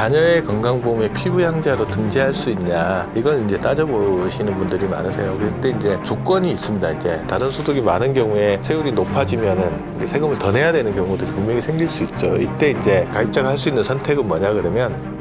자녀의 건강보험에 피부양자로 등재할 수 있냐, 이걸 이제 따져보시는 분들이 많으세요. 근데 이제 조건이 있습니다. 이제 다른 소득이 많은 경우에 세율이 높아지면은 세금을 더 내야 되는 경우들이 분명히 생길 수 있죠. 이때 이제 가입자가 할 수 있는 선택은 뭐냐 그러면,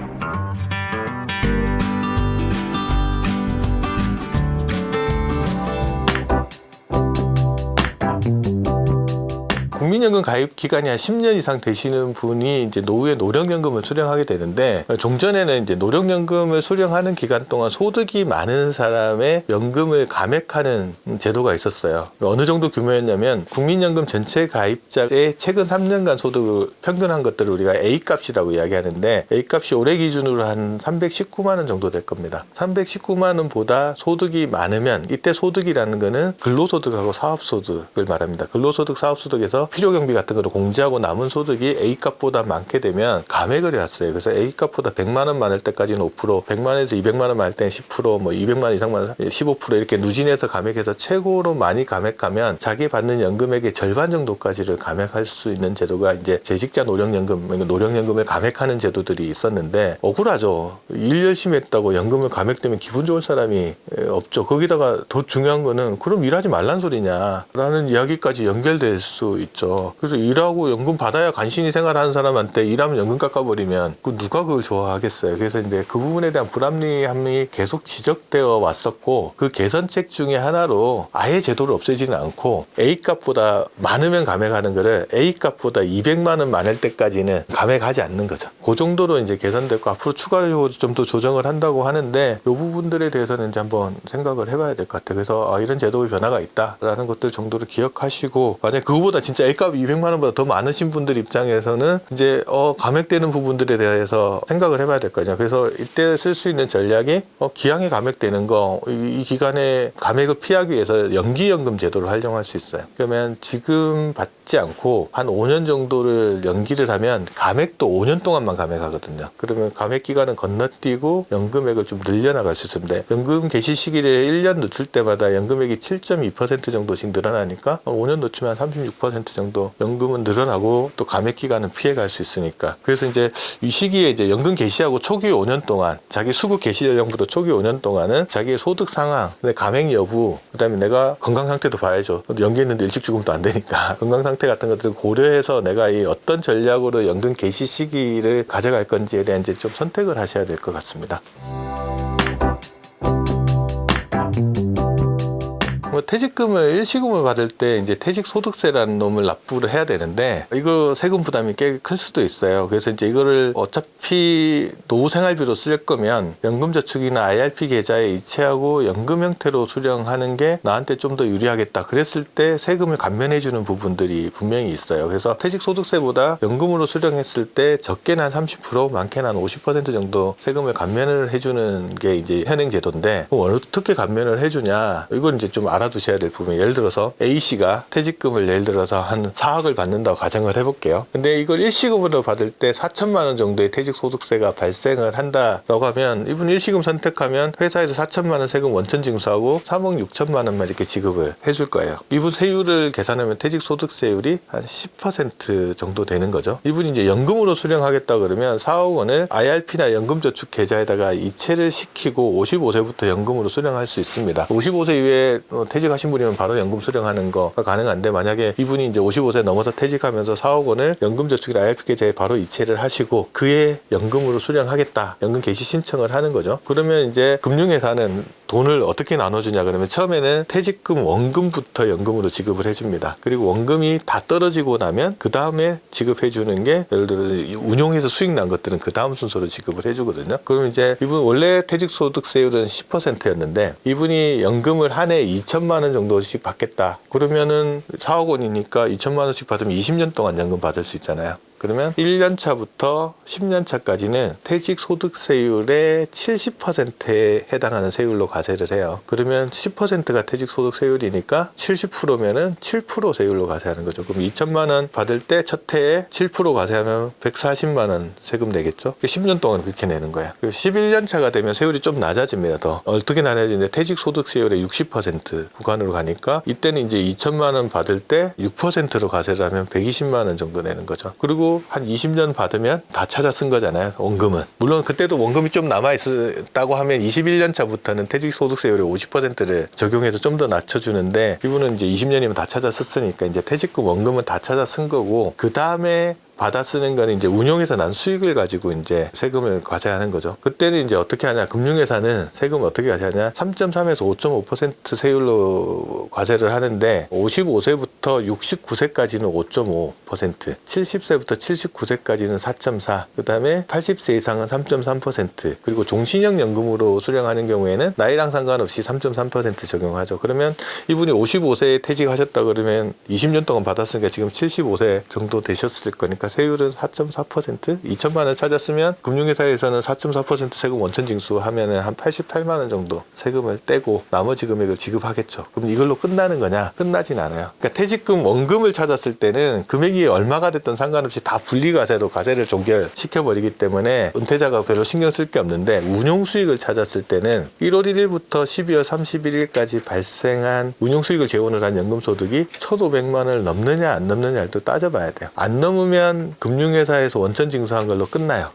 국민연금 가입 기간이 한 10년 이상 되시는 분이 이제 노후에 노령연금을 수령하게 되는데, 종전에는 이제 노령연금을 수령하는 기간 동안 소득이 많은 사람의 연금을 감액하는 제도가 있었어요. 어느 정도 규모였냐면, 국민연금 전체 가입자의 최근 3년간 소득을 평균한 것들을 우리가 A값이라고 이야기하는데, A값이 올해 기준으로 한 319만 원 정도 될 겁니다. 319만 원보다 소득이 많으면, 이때 소득이라는 거는 근로소득하고 사업소득을 말합니다. 근로소득, 사업소득에서 필요경비 같은 거를 공제하고 남은 소득이 A값보다 많게 되면 감액을 해왔어요. 그래서 A값보다 100만 원 많을 때까지는 5%, 100만 원에서 200만 원 많을 때는 10%, 뭐 200만 원 이상만 15% 이렇게 누진해서 감액해서 최고로 많이 감액하면 자기 받는 연금액의 절반 정도까지를 감액할 수 있는 제도가 이제 재직자 노령연금, 노령연금을 감액하는 제도들이 있었는데, 억울하죠. 일 열심히 했다고 연금을 감액되면 기분 좋은 사람이 없죠. 거기다가 더 중요한 거는, 그럼 일하지 말란 소리냐 라는 이야기까지 연결될 수 있죠. 그래서 일하고 연금 받아야 간신히 생활하는 사람한테 일하면 연금 깎아버리면 누가 그걸 좋아하겠어요. 그래서 이제 그 부분에 대한 불합리함이 계속 지적되어 왔었고, 그 개선책 중에 하나로 아예 제도를 없애지는 않고 A값보다 많으면 감액하는 거를 A값보다 200만 원 많을 때까지는 감액하지 않는 거죠. 그 정도로 이제 개선됐고, 앞으로 추가적으로 좀 더 조정을 한다고 하는데, 이 부분들에 대해서는 이제 한번 생각을 해봐야 될 것 같아요. 그래서 이런 제도의 변화가 있다라는 것들 정도를 기억하시고, 만약 그거보다 진짜 A값 200만 원보다 더 많으신 분들 입장에서는 이제 감액되는 부분들에 대해서 생각을 해봐야 될 거죠. 그래서 이때 쓸 수 있는 전략이 기왕에 감액되는 거, 이 기간에 감액을 피하기 위해서 연기연금 제도를 활용할 수 있어요. 그러면 지금 받지 않고 한 5년 정도를 연기를 하면 감액도 5년 동안만 감액하거든요. 그러면 감액 기간은 건너뛰고 연금액을 좀 늘려나갈 수 있습니다. 연금 개시 시기를 1년 늦출 때마다 연금액이 7.2% 정도씩 늘어나니까 5년 늦추면 36% 정도 연금은 늘어나고, 또 감액 기간은 피해갈 수 있으니까. 그래서 이제 이 시기에 이제 연금 개시하고 초기 5년 동안, 자기 수급 개시 연령부터 초기 5년 동안은 자기의 소득 상황, 감액 여부, 그다음에 내가 건강 상태도 봐야죠. 연기했는데 일찍 죽으면 또 안 되니까 건강 상태 같은 것들을 고려해서 내가 이 어떤 전략으로 연금 개시 시기를 가져갈 건지에 대한 이제 좀 선택을 하셔야 될 것 같습니다. 퇴직금을 일시금을 받을 때 이제 퇴직소득세라는 놈을 납부를 해야 되는데, 이거 세금 부담이 꽤 클 수도 있어요. 그래서 이제 이거를 어차피 노후생활비로 쓸 거면 연금저축이나 IRP 계좌에 이체하고 연금 형태로 수령하는 게 나한테 좀 더 유리하겠다. 그랬을 때 세금을 감면해주는 부분들이 분명히 있어요. 그래서 퇴직소득세보다 연금으로 수령했을 때 적게는 한 30%, 많게는 한 50% 정도 세금을 감면을 해주는 게 이제 현행 제도인데, 어떻게 감면을 해주냐, 이건 이제 좀 알아두셔야 될 부분이, 예를 들어서 A씨가 퇴직금을 예를 들어서 한 4억을 받는다고 가정을 해볼게요. 근데 이걸 일시금으로 받을 때 4천만 원 정도의 퇴직소득세가 발생을 한다라고 하면, 이분 일시금 선택하면 회사에서 4천만 원 세금 원천 징수하고 3억 6천만 원만 이렇게 지급을 해줄 거예요. 이분 세율을 계산하면 퇴직소득세율이 한 10% 정도 되는 거죠. 이분이 이제 연금으로 수령하겠다 그러면 4억 원을 IRP나 연금저축 계좌에다가 이체를 시키고 55세부터 연금으로 수령할 수 있습니다. 55세 이후에 퇴직하신 분이면 바로 연금 수령하는 거가 가능한데, 만약에 이분이 이제 55세 넘어서 퇴직하면서 4억 원을 연금저축이나 IRP 계좌에 바로 이체를 하시고 그에 연금으로 수령하겠다, 연금 개시 신청을 하는 거죠. 그러면 이제 금융회사는 돈을 어떻게 나눠주냐 그러면, 처음에는 퇴직금 원금부터 연금으로 지급을 해줍니다. 그리고 원금이 다 떨어지고 나면 그 다음에 지급해주는 게, 예를 들어 운용해서 수익 난 것들은 그 다음 순서로 지급을 해주거든요. 그럼 이제 이분 원래 퇴직소득세율은 10%였는데 이분이 연금을 한 해 2천만 원 정도씩 받겠다 그러면은 4억 원이니까 2천만 원씩 받으면 20년 동안 연금 받을 수 있잖아요. 그러면 1년 차부터 10년 차까지는 퇴직소득세율의 70%에 해당하는 세율로 과세를 해요. 그러면 10%가 퇴직소득세율이니까 70%면은 7% 세율로 과세하는 거죠. 그럼 2천만 원 받을 때 첫 해에 7% 과세하면 140만 원 세금 내겠죠. 10년 동안 그렇게 내는 거예요. 11년 차가 되면 세율이 좀 낮아집니다. 더 어떻게 낮아지는데, 퇴직소득세율의 60% 구간으로 가니까 이때는 이제 2천만 원 받을 때 6%로 과세를 하면 120만 원 정도 내는 거죠. 그리고 그때도 한 20년 받으면 다 찾아 쓴 거잖아요. 원금은. 물론 그때도 원금이 좀 남아있다고 하면 21년 차부터는 퇴직소득세율의 50%를 적용해서 좀 더 낮춰주는데, 이분은 이제 20년이면 다 찾아 썼으니까 이제 퇴직금 원금은 다 찾아 쓴 거고, 그 다음에 받아 쓰는 거는 이제 운용에서 난 수익을 가지고 이제 세금을 과세하는 거죠. 그때는 이제 어떻게 하냐, 금융회사는 세금을 어떻게 과세하냐, 3.3에서 5.5% 세율로 과세를 하는데, 55세부터 69세까지는 5.5%, 70세부터 79세까지는 4.4, 그 다음에 80세 이상은 3.3%, 그리고 종신형 연금으로 수령하는 경우에는 나이랑 상관없이 3.3% 적용하죠. 그러면 이분이 55세에 퇴직하셨다 그러면 20년 동안 받았으니까 지금 75세 정도 되셨을 거니까 세율은 4.4%, 2천만 원 찾았으면 금융회사에서는 4.4% 세금 원천 징수하면은 한 88만 원 정도 세금을 떼고 나머지 금액을 지급하겠죠. 그럼 이걸로 끝나는 거냐? 끝나진 않아요. 그러니까 퇴직금 원금을 찾았을 때는 금액이 얼마가 됐든 상관없이 다 분리과세로 과세를 종결시켜버리기 때문에 은퇴자가 별로 신경 쓸 게 없는데, 운용수익을 찾았을 때는 1월 1일부터 12월 31일까지 발생한 운용수익을 재원을 한 연금소득이 1,500만 원을 넘느냐 안 넘느냐를 또 따져봐야 돼요. 안 넘으면 금융회사에서 원천 징수한 걸로 끝나요.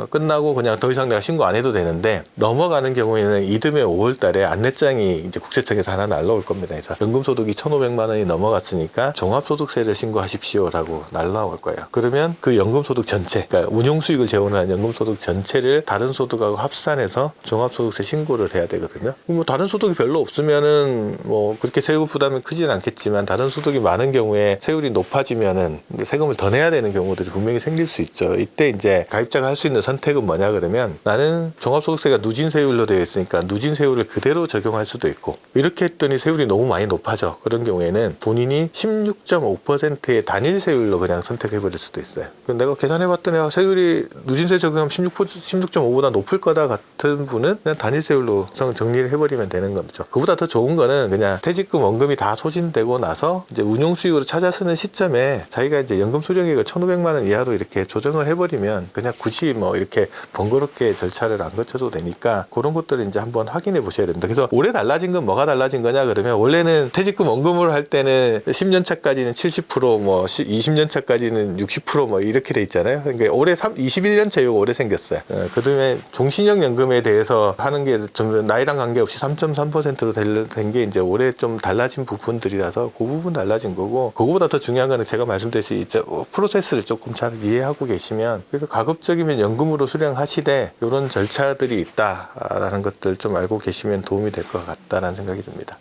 끝나고 그냥 더 이상 내가 신고 안 해도 되는데, 넘어가는 경우에는 이듬해 5월 달에 안내장이 이제 국세청에서 하나 날라올 겁니다. 그래서 연금소득이 1,500만 원이 넘어갔으니까 종합소득세를 신고하십시오라고 날라올 거예요. 그러면 그 연금소득 전체, 그러니까 운용수익을 재원한 연금소득 전체를 다른 소득하고 합산해서 종합소득세 신고를 해야 되거든요. 뭐 다른 소득이 별로 없으면은 뭐 그렇게 세금 부담이 크지는 않겠지만, 다른 소득이 많은 경우에 세율이 높아지면은 세금을 더 내야 되는 경우들이 분명히 생길 수 있죠. 이때 이제 가입자가 할 수 있는 선택은 뭐냐 그러면, 나는 종합소득세가 누진세율로 되어 있으니까 누진세율을 그대로 적용할 수도 있고, 이렇게 했더니 세율이 너무 많이 높아져. 그런 경우에는 본인이 16.5%의 단일세율로 그냥 선택해버릴 수도 있어요. 내가 계산해봤더니 세율이 누진세 적용하면 16.5보다 높을 거다 같은 분은 그냥 단일세율로 정리를 해버리면 되는 거죠. 그보다 더 좋은 거는 그냥 퇴직금 원금이 다 소진되고 나서 이제 운용수익으로 찾아 쓰는 시점에 자기가 이제 연금 수령액을 1,500만 원 이하로 이렇게 조정을 해버리면 그냥 굳이 뭐 이렇게 번거롭게 절차를 안 거쳐도 되니까, 그런 것들을 이제 한번 확인해 보셔야 됩니다. 그래서 올해 달라진 건 뭐가 달라진 거냐 그러면, 원래는 퇴직금 원금으로 할 때는 10년 차까지는 70%, 뭐 20년 차까지는 60% 이렇게 돼 있잖아요. 그러니까 올해 21년 차 이거 올해 생겼어요. 그다음에 종신형 연금에 대해서 하는 게 좀 나이랑 관계없이 3.3%로 된 게 이제 올해 좀 달라진 부분들이라서 그 부분 달라진 거고, 그거보다 더 중요한 거는 제가 말씀드렸듯이 이제 프로세스를 조금 잘 이해하고 계시면, 그래서 가급적이면 연금으로 수령하시되 이런 절차들이 있다라는 것들 좀 알고 계시면 도움이 될 것 같다라는 생각이 듭니다.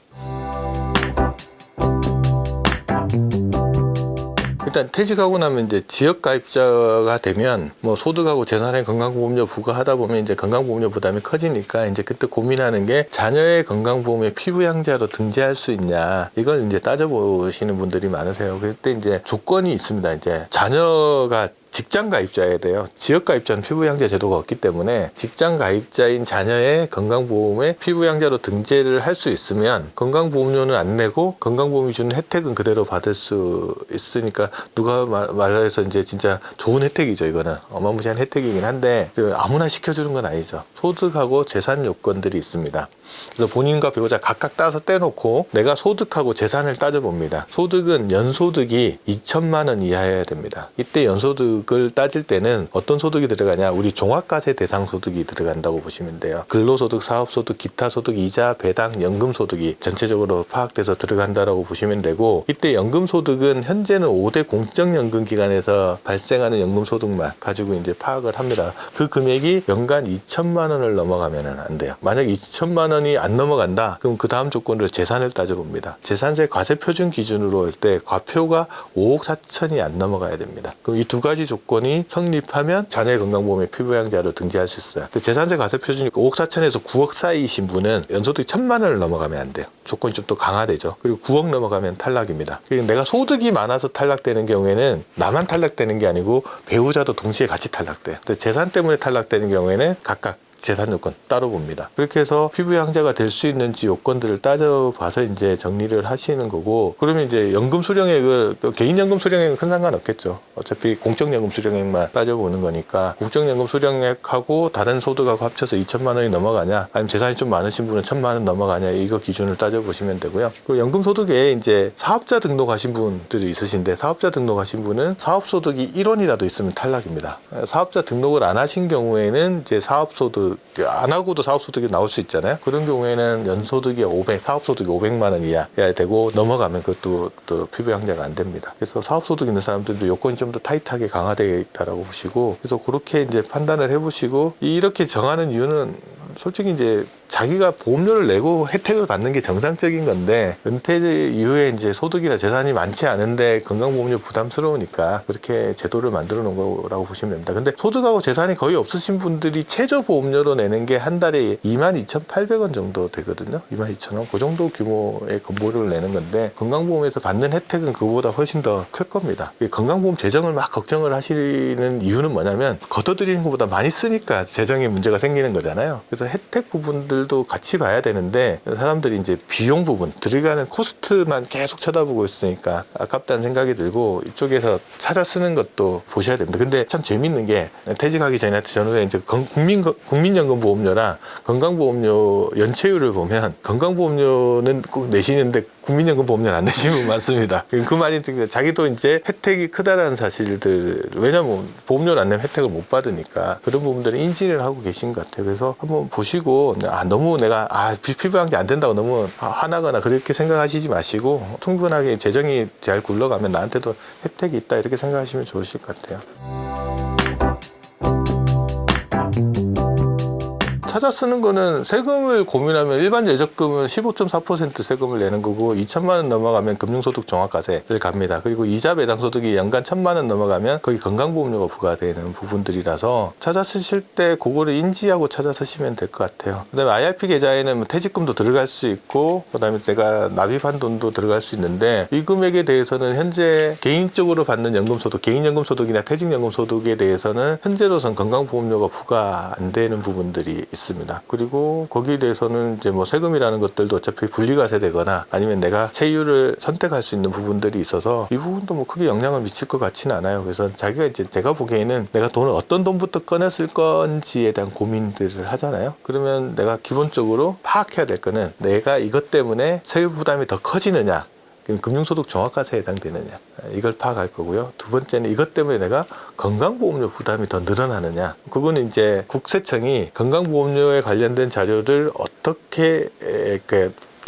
일단 퇴직하고 나면 이제 지역 가입자가 되면 뭐 소득하고 재산에 건강보험료 부과하다 보면 이제 건강보험료 부담이 커지니까, 이제 그때 고민하는 게 자녀의 건강보험에 피부양자로 등재할 수 있냐, 이걸 이제 따져보시는 분들이 많으세요. 그때 이제 조건이 있습니다. 이제 자녀가 직장 가입자여야 돼요. 지역 가입자는 피부양자 제도가 없기 때문에 직장 가입자인 자녀의 건강보험에 피부양자로 등재를 할 수 있으면 건강보험료는 안 내고 건강보험이 주는 혜택은 그대로 받을 수 있으니까, 누가 말해서 이제 진짜 좋은 혜택이죠. 이거는 어마무시한 혜택이긴 한데 아무나 시켜주는 건 아니죠. 소득하고 재산 요건들이 있습니다. 그래서 본인과 배우자 각각 따서 떼놓고 내가 소득하고 재산을 따져봅니다. 소득은 연소득이 2천만 원 이하여야 됩니다. 이때 연소득을 따질 때는 어떤 소득이 들어가냐, 우리 종합과세 대상 소득이 들어간다고 보시면 돼요. 근로소득, 사업소득, 기타소득, 이자, 배당, 연금소득이 전체적으로 파악돼서 들어간다라고 보시면 되고, 이때 연금소득은 현재는 5대 공적연금기관에서 발생하는 연금소득만 가지고 이제 파악을 합니다. 그 금액이 연간 2천만 원을 넘어가면 안 돼요. 만약 2천만 원이 안 넘어간다, 그럼 그 다음 조건으로 재산을 따져봅니다. 재산세 과세 표준 기준으로 할 때 과표가 5억 4천이 안 넘어가야 됩니다. 그럼 이 두 가지 조건이 성립하면 자녀의 건강보험에 피부양자로 등재할 수 있어요. 근데 재산세 과세 표준이 5억 4천에서 9억 사이이신 분은 연소득이 1,000만 원을 넘어가면 안 돼요. 조건이 좀 더 강화되죠. 그리고 9억 넘어가면 탈락입니다. 그리고 내가 소득이 많아서 탈락되는 경우에는 나만 탈락되는 게 아니고 배우자도 동시에 같이 탈락돼요. 근데 재산 때문에 탈락되는 경우에는 각각 재산 요건 따로 봅니다. 그렇게 해서 피부양자가 될 수 있는지 요건들을 따져봐서 이제 정리를 하시는 거고, 그러면 이제 연금 수령액을, 개인연금 수령액은 큰 상관없겠죠. 어차피 공적연금 수령액만 따져보는 거니까, 국정연금 수령액하고 다른 소득하고 합쳐서 2천만 원이 넘어가냐, 아니면 재산이 좀 많으신 분은 1,000만 원 넘어가냐, 이거 기준을 따져보시면 되고요. 그 연금소득에 이제 사업자 등록하신 분들이 있으신데, 사업자 등록하신 분은 사업소득이 1원이라도 있으면 탈락입니다. 사업자 등록을 안 하신 경우에는 이제 사업소득, 안 하고도 사업소득이 나올 수 있잖아요. 그런 경우에는 연소득이 사업소득이 500만 원 이하여야 되고, 넘어가면 그것도 또 피부양자가 안 됩니다. 그래서 사업소득 있는 사람들도 요건이 좀 더 타이트하게 강화되어 있다라고 보시고, 그래서 그렇게 이제 판단을 해보시고, 이렇게 정하는 이유는 솔직히 이제 자기가 보험료를 내고 혜택을 받는 게 정상적인 건데, 은퇴 이후에 이제 소득이나 재산이 많지 않은데 건강보험료 부담스러우니까 그렇게 제도를 만들어 놓은 거라고 보시면 됩니다. 근데 소득하고 재산이 거의 없으신 분들이 최저보험료로 내는 게 한 달에 22,800원 정도 되거든요. 22,000원. 그 정도 규모의 건보료를 내는 건데, 건강보험에서 받는 혜택은 그거보다 훨씬 더 클 겁니다. 건강보험 재정을 막 걱정을 하시는 이유는 뭐냐면, 걷어들이는 것보다 많이 쓰니까 재정에 문제가 생기는 거잖아요. 그래서 혜택 부분들도 같이 봐야 되는데, 사람들이 이제 비용 부분, 들어가는 코스트만 계속 쳐다보고 있으니까 아깝다는 생각이 들고, 이쪽에서 찾아 쓰는 것도 보셔야 됩니다. 근데 참 재밌는 게, 퇴직하기 전에 이제 국민연금보험료랑 건강보험료 연체율을 보면, 건강보험료는 꼭 내시는데 국민연금 보험료는 안 내시는 분 많습니다. 그 말이 자기도 이제 혜택이 크다라는 사실들, 왜냐면 보험료를 안 내면 혜택을 못 받으니까 그런 부분들을 인지를 하고 계신 것 같아요. 그래서 한번 보시고, 너무 내가 피부양자 안 된다고 너무 화나거나 그렇게 생각하시지 마시고, 충분하게 재정이 잘 굴러가면 나한테도 혜택이 있다, 이렇게 생각하시면 좋으실 것 같아요. 찾아 쓰는 거는, 세금을 고민하면 일반 예적금은 15.4% 세금을 내는 거고, 2천만 원 넘어가면 금융소득 종합과세를 갑니다. 그리고 이자 배당 소득이 연간 1,000만 원 넘어가면 거기 건강보험료가 부과되는 부분들이라서, 찾아 쓰실 때 그거를 인지하고 찾아 쓰시면 될 것 같아요. 그다음에 IRP 계좌에는 뭐 퇴직금도 들어갈 수 있고, 그다음에 제가 납입한 돈도 들어갈 수 있는데, 이 금액에 대해서는 현재 개인적으로 받는 연금소득, 개인연금소득이나 퇴직연금소득에 대해서는 현재로선 건강보험료가 부과 안 되는 부분들이 있습니다. 그리고 거기에 대해서는 이제 뭐 세금이라는 것들도 어차피 분리과세되거나 아니면 내가 세율을 선택할 수 있는 부분들이 있어서, 이 부분도 뭐 크게 영향을 미칠 것 같지는 않아요. 그래서 자기가 이제, 내가 보기에는 내가 돈을 어떤 돈부터 꺼냈을 건지에 대한 고민들을 하잖아요. 그러면 내가 기본적으로 파악해야 될 거는, 내가 이것 때문에 세율 부담이 더 커지느냐, 금융소득 종합과세에 해당되느냐, 이걸 파악할 거고요. 두 번째는 이것 때문에 내가 건강보험료 부담이 더 늘어나느냐, 그거는 이제 국세청이 건강보험료에 관련된 자료를 어떻게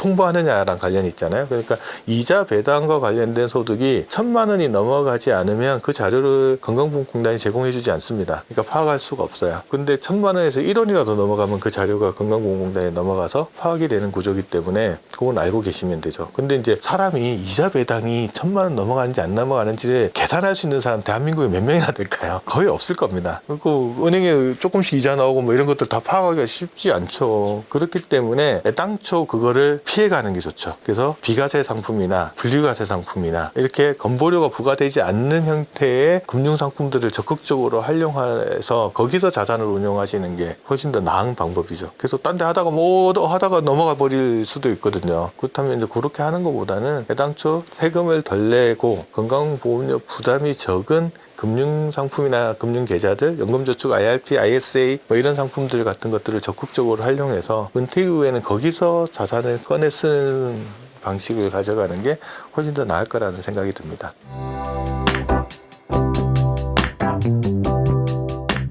통보하느냐랑 관련이 있잖아요. 그러니까 이자 배당과 관련된 소득이 1,000만 원이 넘어가지 않으면 그 자료를 건강보험공단이 제공해주지 않습니다. 그러니까 파악할 수가 없어요. 근데 1,000만 원에서 1원이라도 넘어가면 그 자료가 건강보험공단에 넘어가서 파악이 되는 구조이기 때문에 그건 알고 계시면 되죠. 근데 이제 사람이 이자 배당이 1,000만 원 넘어가는지 안 넘어가는지를 계산할 수 있는 사람 대한민국에 몇 명이나 될까요? 거의 없을 겁니다. 그리고 은행에 조금씩 이자 나오고 뭐 이런 것들 다 파악하기가 쉽지 않죠. 그렇기 때문에 애당초 그거를 피해가는 게 좋죠. 그래서 비과세 상품이나 분리과세 상품이나 이렇게 건보료가 부과되지 않는 형태의 금융상품들을 적극적으로 활용해서 거기서 자산을 운용하시는 게 훨씬 더 나은 방법이죠. 그래서 딴 데 하다가 하다가 넘어가 버릴 수도 있거든요. 그렇다면 이제 그렇게 하는 것보다는 애당초 세금을 덜 내고 건강보험료 부담이 적은 금융상품이나 금융계좌들, 연금저축, IRP, ISA 뭐 이런 상품들 같은 것들을 적극적으로 활용해서 은퇴 이후에는 거기서 자산을 꺼내 쓰는 방식을 가져가는 게 훨씬 더 나을 거라는 생각이 듭니다.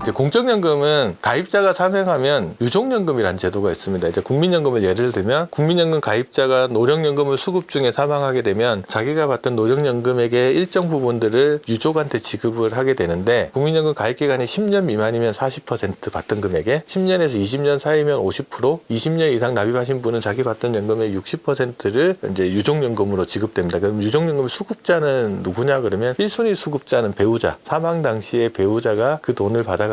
이제 공적연금은 가입자가 사망하면 유족연금이라는 제도가 있습니다. 이제 국민연금을 예를 들면, 국민연금 가입자가 노령연금을 수급 중에 사망하게 되면 자기가 받던 노령연금액의 일정 부분들을 유족한테 지급을 하게 되는데, 국민연금 가입 기간이 10년 미만이면 40% 받던 금액에, 10년에서 20년 사이면 50%, 20년 이상 납입하신 분은 자기 받던 연금의 60%를 이제 유족연금으로 지급됩니다. 그럼 유족연금 수급자는 누구냐 그러면, 1순위 수급자는 배우자, 사망 당시에 배우자가 그 돈을 받아가게끔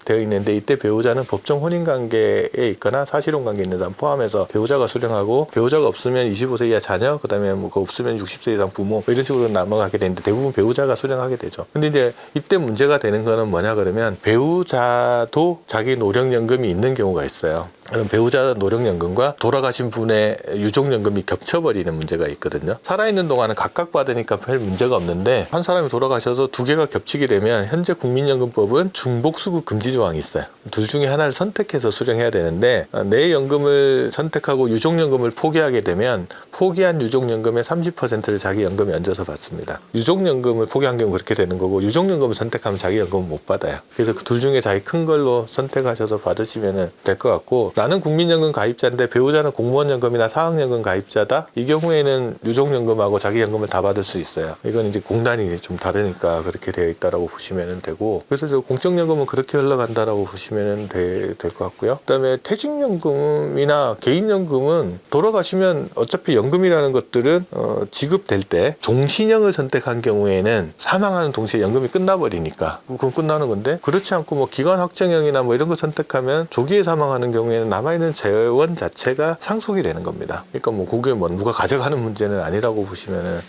되어 있는데 이때 배우자는 법정 혼인 관계에 있거나 사실혼 관계에 있는 사람 포함해서 배우자가 수령하고 배우자가 없으면 25세 이하 자녀 그다음에 뭐 그거 없으면 60세 이상 부모 이런 식으로 넘어가게 되는데 대부분 배우자가 수령하게 되죠. 근데 이제 이때 문제가 되는 거는 뭐냐 그러면 배우자도 자기 노령연금이 있는 경우가 있어요. 그럼 배우자 노령연금과 돌아가신 분의 유족연금이 겹쳐버리는 문제가 있거든요. 살아있는 동안은 각각 받으니까 별 문제가 없는데 한 사람이 돌아가셔서 두 개가 겹치게 되면 현재 국민연금법은 중복수급 금지 조항이 있어요. 둘 중에 하나를 선택해서 수령해야 되는데 내 연금을 선택하고 유족연금을 포기하게 되면 포기한 유족연금의 30%를 자기 연금에 얹어서 받습니다. 유족연금을 포기한 경우 그렇게 되는 거고 유족연금을 선택하면 자기 연금은 못 받아요. 그래서 그 둘 중에 자기 큰 걸로 선택하셔서 받으시면 될 것 같고 나는 국민연금 가입자인데 배우자는 공무원연금이나 사학연금 가입자다. 이 경우에는 유족연금하고 자기 연금을 다 받을 수 있어요. 이건 이제 공단이 좀 다르니까 그렇게 되어 있다라고 보시면 되고 그래서 공적연금은 그렇게 흘러간다라고 보시면 될 것 같고요. 그다음에 퇴직연금이나 개인연금은 돌아가시면 어차피 연금이라는 것들은 지급될 때 종신형을 선택한 경우에는 사망하는 동시에 연금이 끝나버리니까 그건 끝나는 건데 그렇지 않고 뭐 기간 확정형이나 뭐 이런 거 선택하면 조기에 사망하는 경우에는 남아있는 재원 자체가 상속이 되는 겁니다. 그러니까 뭐 그게 뭐 누가 가져가는 문제는 아니라고 보시면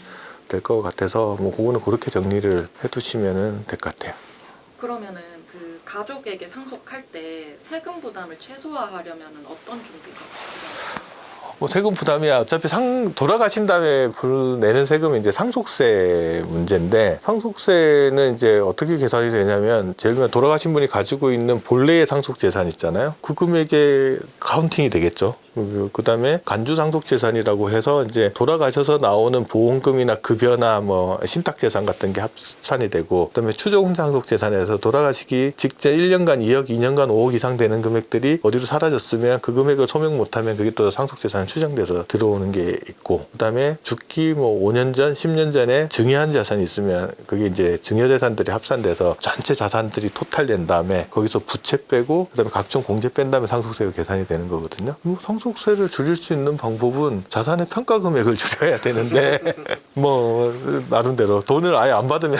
될 것 같아서 뭐 그거는 그렇게 정리를 해두시면 될 것 같아요. 그러면은 그 가족에게 상속할 때 세금 부담을 최소화하려면은 어떤 준비가 필요할까요? 뭐 세금 부담이야 어차피 돌아가신 다음에 내는 세금이 이제 상속세 문제인데 상속세는 이제 어떻게 계산이 되냐면 예를 들면 돌아가신 분이 가지고 있는 본래의 상속 재산 있잖아요. 그 금액에 카운팅이 되겠죠. 그다음에 간주상속재산이라고 해서 이제 돌아가셔서 나오는 보험금이나 급여나 뭐 신탁재산 같은 게 합산이 되고 그다음에 추정상속재산에서 돌아가시기 직전 1년간 2억, 2년간 5억 이상 되는 금액들이 어디로 사라졌으면 그 금액을 소명 못하면 그게 또 상속재산 추정돼서 들어오는 게 있고 그다음에 죽기 뭐 5년 전, 10년 전에 증여한 자산이 있으면 그게 이제 증여재산들이 합산돼서 전체 자산들이 토탈된 다음에 거기서 부채 빼고 그다음에 각종 공제 뺀 다음에 상속세가 계산이 되는 거거든요. 상속세를 줄일 수 있는 방법은 자산의 평가 금액을 줄여야 되는데 뭐 나름대로 돈을 아예 안 받으면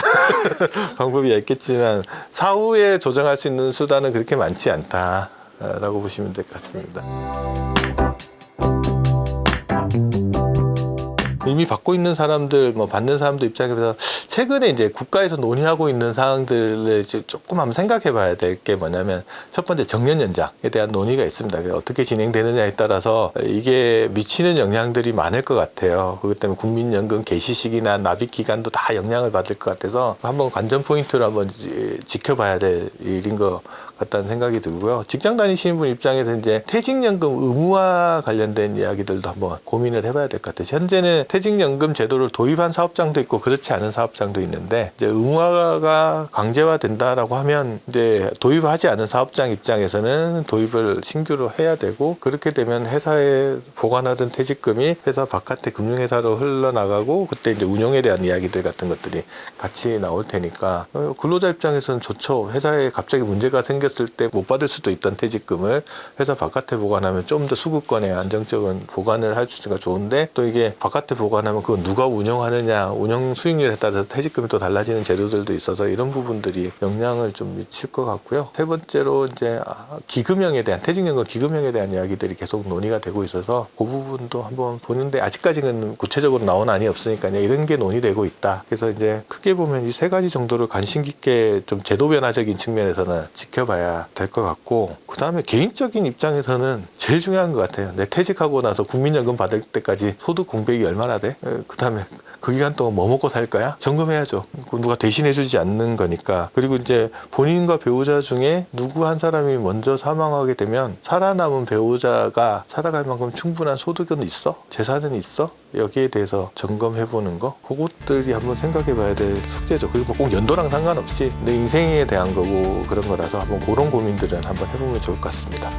방법이 있겠지만 사후에 조정할 수 있는 수단은 그렇게 많지 않다라고 보시면 될 것 같습니다. 이미 받고 있는 사람들, 뭐 받는 사람들 입장에서 최근에 이제 국가에서 논의하고 있는 사항들을 조금 한번 생각해 봐야 될 게 뭐냐면 첫 번째 정년 연장에 대한 논의가 있습니다. 어떻게 진행되느냐에 따라서 이게 미치는 영향들이 많을 것 같아요. 그렇기 때문에 국민연금 개시 시기나 납입 기간도 다 영향을 받을 것 같아서 한번 관전 포인트를 한번 지켜봐야 될 일인 것 같다는 생각이 들고요. 직장 다니시는 분 입장에서 이제 퇴직연금 의무화 관련된 이야기들도 한번 고민을 해봐야 될 것 같아요. 현재는 퇴직연금 제도를 도입한 사업장도 있고 그렇지 않은 사업장도 있는데 이제 의무화가 강제화된다라고 하면 이제 도입하지 않은 사업장 입장에서는 도입을 신규로 해야 되고 그렇게 되면 회사에 보관하던 퇴직금이 회사 바깥에 금융회사로 흘러나가고 그때 이제 운용에 대한 이야기들 같은 것들이 같이 나올 테니까 근로자 입장에서는 좋죠. 회사에 갑자기 문제가 생겼을 때 못 받을 수도 있던 퇴직금을 회사 바깥에 보관하면 좀 더 수급권에 안정적인 보관을 할 수 있으니까 좋은데 또 이게 바깥에 보관하면 그건 누가 운영하느냐 운영 수익률에 따라서 퇴직금이 또 달라지는 제도들도 있어서 이런 부분들이 영향을 좀 미칠 것 같고요. 세 번째로 이제 기금형에 대한 퇴직연금 기금형에 대한 이야기들이 계속 논의가 되고 있어서 그 부분도 한번 보는데 아직까지는 구체적으로 나온 안이 없으니까 이런 게 논의되고 있다. 그래서 이제 크게 보면 이 세 가지 정도를 관심 깊게 좀 제도 변화적인 측면에서는 지켜봐야 될 것 같고 그 다음에 개인적인 입장에서는 제일 중요한 것 같아요. 내 퇴직하고 나서 국민연금 받을 때까지 소득 공백이 얼마나 돼? 그 다음에 그 기간 동안 뭐 먹고 살 거야? 점검해야죠. 누가 대신해주지 않는 거니까. 그리고 이제 본인과 배우자 중에 누구 한 사람이 먼저 사망하게 되면 살아남은 배우자가 살아갈 만큼 충분한 소득은 있어? 재산은 있어? 여기에 대해서 점검해보는 거 그것들이 한번 생각해봐야 될 숙제죠. 그리고 꼭 연도랑 상관없이 내 인생에 대한 거고 그런 거라서 한번 그런 고민들은 한번 해보면 좋을 것 같습니다.